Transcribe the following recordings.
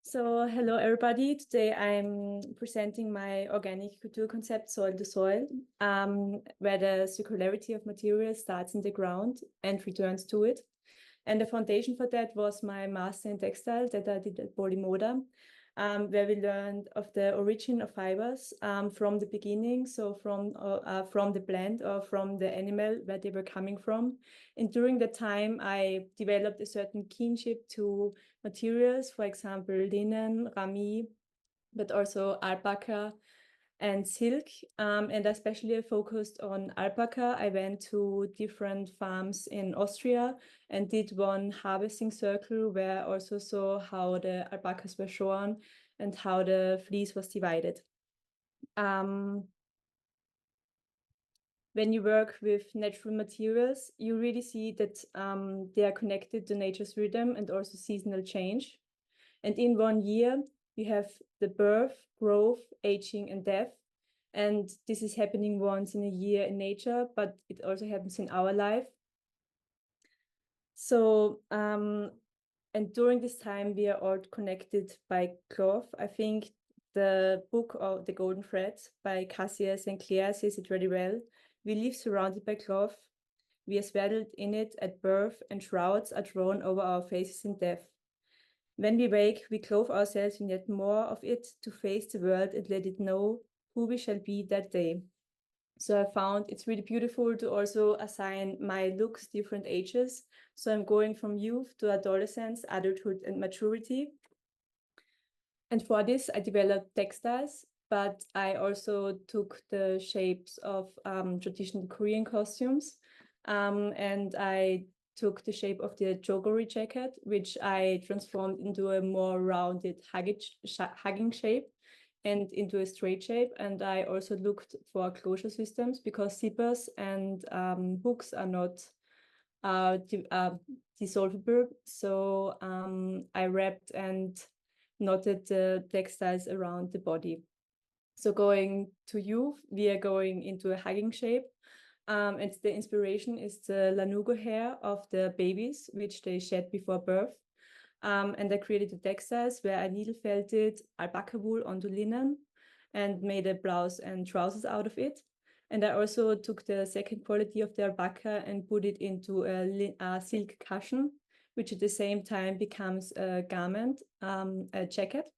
So hello everybody. Today I'm presenting my organic couture concept, Soil to Soil, where the circularity of materials starts in the ground and returns to it. And the foundation for that was my master in textile that I did at Polymoda, where we learned of the origin of fibers from the beginning, so from the plant or from the animal where they were coming from. And during that time, I developed a certain kinship to materials, for example, linen, ramie, but also alpaca and silk. And especially I focused on alpaca. I went to different farms in Austria and did one harvesting circle where I also saw how the alpacas were shorn and how the fleece was divided. When you work with natural materials, you really see that they are connected to nature's rhythm and also seasonal change. And in 1 year, you have the birth, growth, aging, and death. And this is happening once in a year in nature, but it also happens in our life. So, and during this time, we are all connected by cloth. I think the book of The Golden Thread by Cassia St. Clair says it really well. We live surrounded by cloth. We are swaddled in it at birth, and shrouds are drawn over our faces in death. When we wake, we clothe ourselves in yet more of it to face the world and let it know who we shall be that day. So I found it's really beautiful to also assign my looks different ages. So I'm going from youth to adolescence, adulthood, and maturity. And for this, I developed textiles, but I also took the shapes of traditional Korean costumes. And I took the shape of the joggery jacket, which I transformed into a more rounded hugging shape and into a straight shape. And I also looked for closure systems because zippers and hooks are not dissolvable. So I wrapped and knotted the textiles around the body. So going to youth, we are going into a hugging shape. And the inspiration is the lanugo hair of the babies, which they shed before birth. And I created the textiles where I needle felted alpaca wool onto linen and made a blouse and trousers out of it. And I also took the second quality of the alpaca and put it into a silk cushion, which at the same time becomes a garment, a jacket.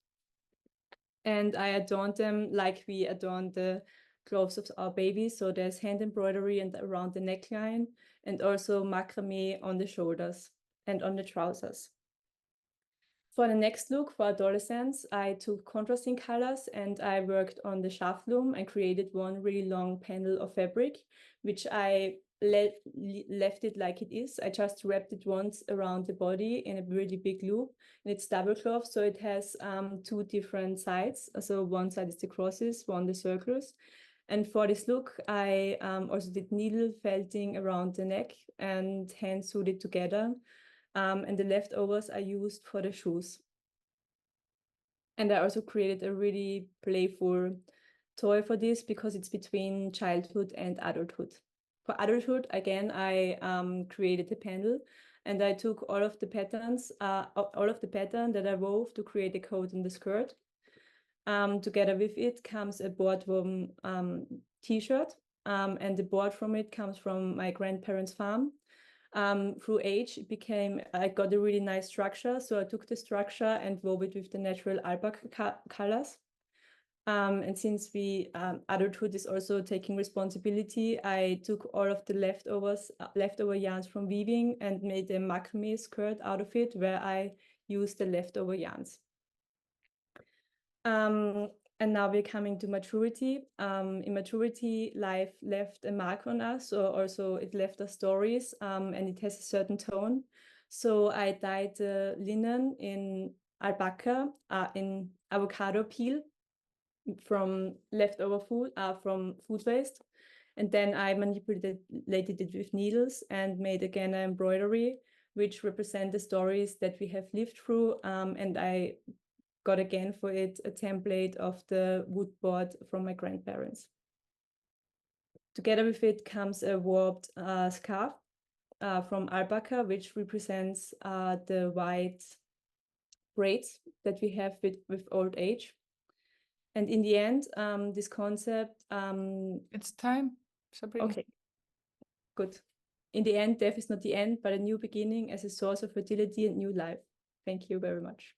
And I adorned them like we adorn the clothes of our babies. So there's hand embroidery and around the neckline, and also macrame on the shoulders and on the trousers. For the next look, for adolescents, I took contrasting colors and I worked on the shaft loom and created one really long panel of fabric, which I left it like it is. I just wrapped it once around the body in a really big loop, and it's double cloth, so it has two different sides. So one side is the crosses, one the circles. And for this look, I also did needle felting around the neck and hand sewed it together. And the leftovers I used for the shoes. And I also created a really playful toy for this because it's between childhood and adulthood. For adulthood, again, I created a panel and I took all of the patterns, all of the pattern that I wove to create a coat and the skirt. Together with it comes a boardwoven t-shirt, and the board from it comes from my grandparents' farm. Through age, I got a really nice structure. So I took the structure and wove it with the natural alpaca colors. And since adulthood is also taking responsibility, I took all of the leftover yarns from weaving and made a macrame skirt out of it, where I used the leftover yarns. And now we're coming to maturity. In maturity, life left a mark on us, or also it left us stories, and it has a certain tone. So I dyed the linen in alpaca, in avocado peel from leftover food, from food waste. And then I manipulated it with needles and made again an embroidery, which represent the stories that we have lived through. And I got again for it a template of the wood board from my grandparents. Together with it comes a warped scarf from alpaca, which represents the white braids that we have with old age. And in the end, this concept. It's time, Sabrina. Okay, good. In the end, death is not the end, but a new beginning as a source of fertility and new life. Thank you very much.